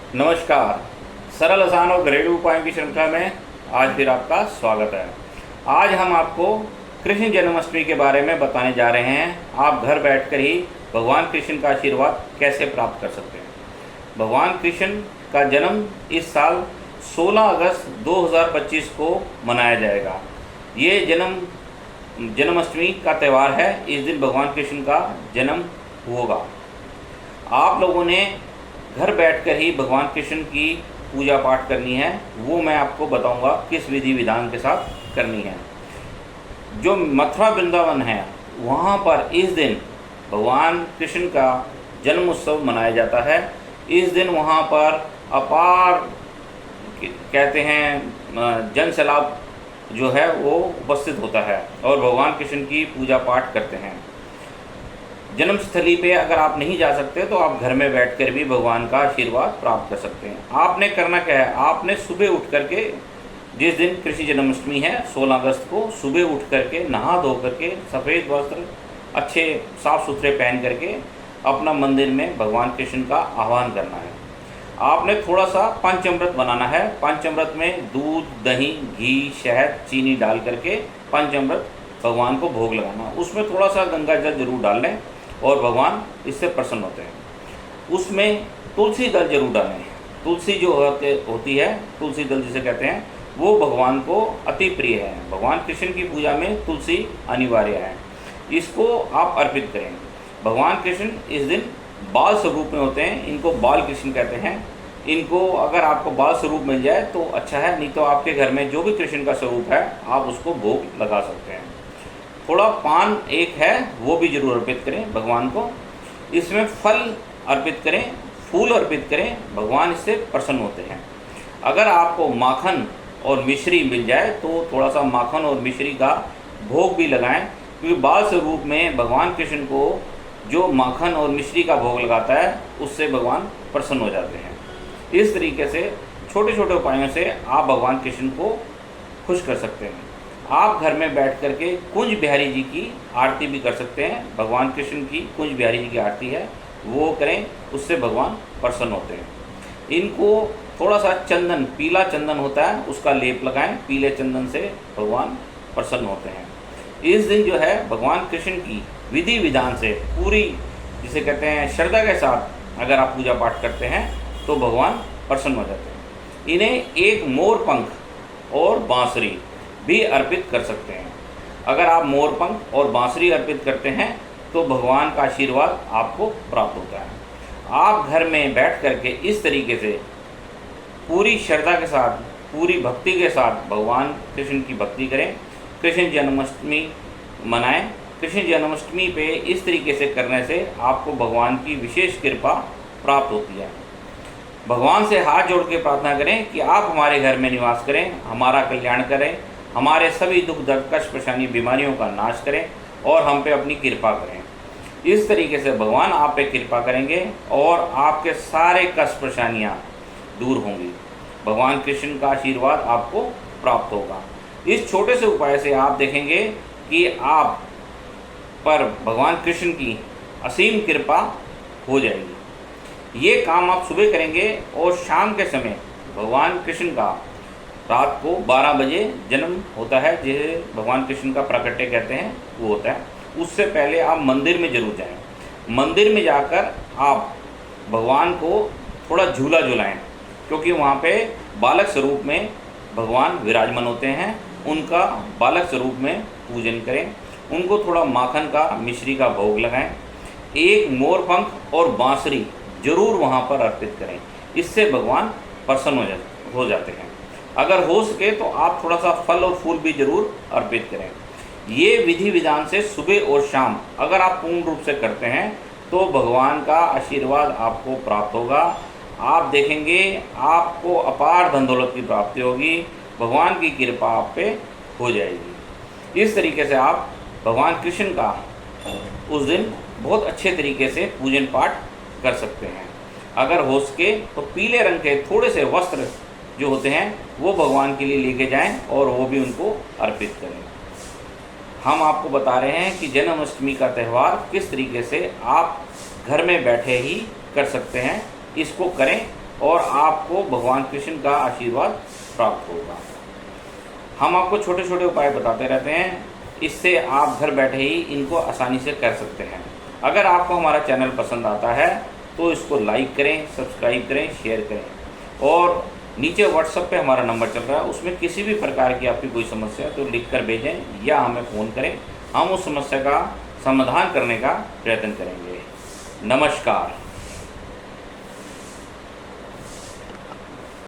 नमस्कार। सरल आसान और घरेलू उपायों की श्रृंखला में आज फिर आपका स्वागत है। आज हम आपको कृष्ण जन्माष्टमी के बारे में बताने जा रहे हैं। आप घर बैठकर ही भगवान कृष्ण का आशीर्वाद कैसे प्राप्त कर सकते हैं। भगवान कृष्ण का जन्म इस साल 16 अगस्त 2025 को मनाया जाएगा। ये जन्माष्टमी का त्यौहार है। इस दिन भगवान कृष्ण का जन्म होगा। आप लोगों ने घर बैठकर ही भगवान कृष्ण की पूजा पाठ करनी है। वो मैं आपको बताऊंगा किस विधि विधान के साथ करनी है। जो मथुरा वृंदावन है वहाँ पर इस दिन भगवान कृष्ण का जन्म उत्सव मनाया जाता है। इस दिन वहाँ पर अपार कहते हैं जन सैलाब जो है वो उपस्थित होता है और भगवान कृष्ण की पूजा पाठ करते हैं। जन्मस्थली पे अगर आप नहीं जा सकते तो आप घर में बैठकर भी भगवान का आशीर्वाद प्राप्त कर सकते हैं। आपने करना क्या है, आपने सुबह उठ करके जिस दिन कृष्ण जन्माष्टमी है 16 अगस्त को सुबह उठ करके नहा धो करके सफ़ेद वस्त्र अच्छे साफ़ सुथरे पहन करके अपना मंदिर में भगवान कृष्ण का आह्वान करना है। आपने थोड़ा सा पंचामृत बनाना है। पंचामृत में दूध, दही, घी, शहद, चीनी डाल करके पंचामृत भगवान को भोग लगाना। उसमें थोड़ा सा गंगा जल जरूर डाल लें और भगवान इससे प्रसन्न होते हैं। उसमें तुलसी दल जरूर डालें। तुलसी जो होती है, तुलसी दल जिसे कहते हैं, वो भगवान को अति प्रिय है। भगवान कृष्ण की पूजा में तुलसी अनिवार्य है। इसको आप अर्पित करें। भगवान कृष्ण इस दिन बाल स्वरूप में होते हैं। इनको बाल कृष्ण कहते हैं। इनको अगर आपको बाल स्वरूप मिल जाए तो अच्छा है, नहीं तो आपके घर में जो भी कृष्ण का स्वरूप है आप उसको भोग लगा सकते हैं। थोड़ा पान एक है वो भी जरूर अर्पित करें भगवान को। इसमें फल अर्पित करें, फूल अर्पित करें। भगवान इससे प्रसन्न होते हैं। अगर आपको माखन और मिश्री मिल जाए तो थोड़ा सा माखन और मिश्री का भोग भी लगाएं, क्योंकि बाल स्वरूप में भगवान कृष्ण को जो माखन और मिश्री का भोग लगाता है उससे भगवान प्रसन्न हो जाते हैं। इस तरीके से छोटे छोटे उपायों से आप भगवान कृष्ण को खुश कर सकते हैं। आप घर में बैठ करके कुंज बिहारी जी की आरती भी कर सकते हैं। भगवान कृष्ण की कुंज बिहारी जी की आरती है वो करें, उससे भगवान प्रसन्न होते हैं। इनको थोड़ा सा चंदन, पीला चंदन होता है उसका लेप लगाएं। पीले चंदन से भगवान प्रसन्न होते हैं। इस दिन जो है भगवान कृष्ण की विधि विधान से पूरी जिसे कहते हैं श्रद्धा के साथ अगर आप पूजा पाठ करते हैं तो भगवान प्रसन्न हो जाते हैं। इन्हें एक मोर पंख और बांसुरी भी अर्पित कर सकते हैं। अगर आप मोर पंख और बांसुरी अर्पित करते हैं तो भगवान का आशीर्वाद आपको प्राप्त होता है। आप घर में बैठ करके इस तरीके से पूरी श्रद्धा के साथ, पूरी भक्ति के साथ भगवान कृष्ण की भक्ति करें। कृष्ण जन्माष्टमी मनाएं। कृष्ण जन्माष्टमी पे इस तरीके से करने से आपको भगवान की विशेष कृपा प्राप्त होती है। भगवान से हाथ जोड़ के प्रार्थना करें कि आप हमारे घर में निवास करें, हमारा कल्याण करें, हमारे सभी दुख दर्द कष्ट परेशानी बीमारियों का नाश करें और हम पे अपनी कृपा करें। इस तरीके से भगवान आप पे कृपा करेंगे और आपके सारे कष्ट परेशानियाँ दूर होंगी। भगवान कृष्ण का आशीर्वाद आपको प्राप्त होगा। इस छोटे से उपाय से आप देखेंगे कि आप पर भगवान कृष्ण की असीम कृपा हो जाएगी। ये काम आप सुबह करेंगे और शाम के समय भगवान कृष्ण का रात को 12 बजे जन्म होता है, जिसे भगवान कृष्ण का प्राकट्य कहते हैं, वो होता है। उससे पहले आप मंदिर में जरूर जाएं। मंदिर में जाकर आप भगवान को थोड़ा झूला झुलाएं, क्योंकि वहाँ पे बालक स्वरूप में भगवान विराजमान होते हैं। उनका बालक स्वरूप में पूजन करें। उनको थोड़ा माखन का, मिश्री का भोग लगाएं। एक मोर पंख और बांसुरी जरूर वहाँ पर अर्पित करें। इससे भगवान प्रसन्न हो जाते हैं। अगर हो सके तो आप थोड़ा सा फल और फूल भी जरूर अर्पित करें। ये विधि विधान से सुबह और शाम अगर आप पूर्ण रूप से करते हैं तो भगवान का आशीर्वाद आपको प्राप्त होगा। आप देखेंगे आपको अपार धन दौलत की प्राप्ति होगी। भगवान की कृपा आप पे हो जाएगी। इस तरीके से आप भगवान कृष्ण का उस दिन बहुत अच्छे तरीके से पूजन पाठ कर सकते हैं। अगर हो सके तो पीले रंग के थोड़े से वस्त्र जो होते हैं वो भगवान के लिए लेके जाएं और वो भी उनको अर्पित करें। हम आपको बता रहे हैं कि जन्माष्टमी का त्यौहार किस तरीके से आप घर में बैठे ही कर सकते हैं। इसको करें और आपको भगवान कृष्ण का आशीर्वाद प्राप्त होगा। हम आपको छोटे छोटे उपाय बताते रहते हैं, इससे आप घर बैठे ही इनको आसानी से कर सकते हैं। अगर आपको हमारा चैनल पसंद आता है तो इसको लाइक करें, सब्सक्राइब करें, शेयर करें। और नीचे व्हाट्सएप पे हमारा नंबर चल रहा है, उसमें किसी भी प्रकार की आपकी कोई समस्या है तो लिख कर भेजें या हमें फ़ोन करें, हम उस समस्या का समाधान करने का प्रयत्न करेंगे। नमस्कार।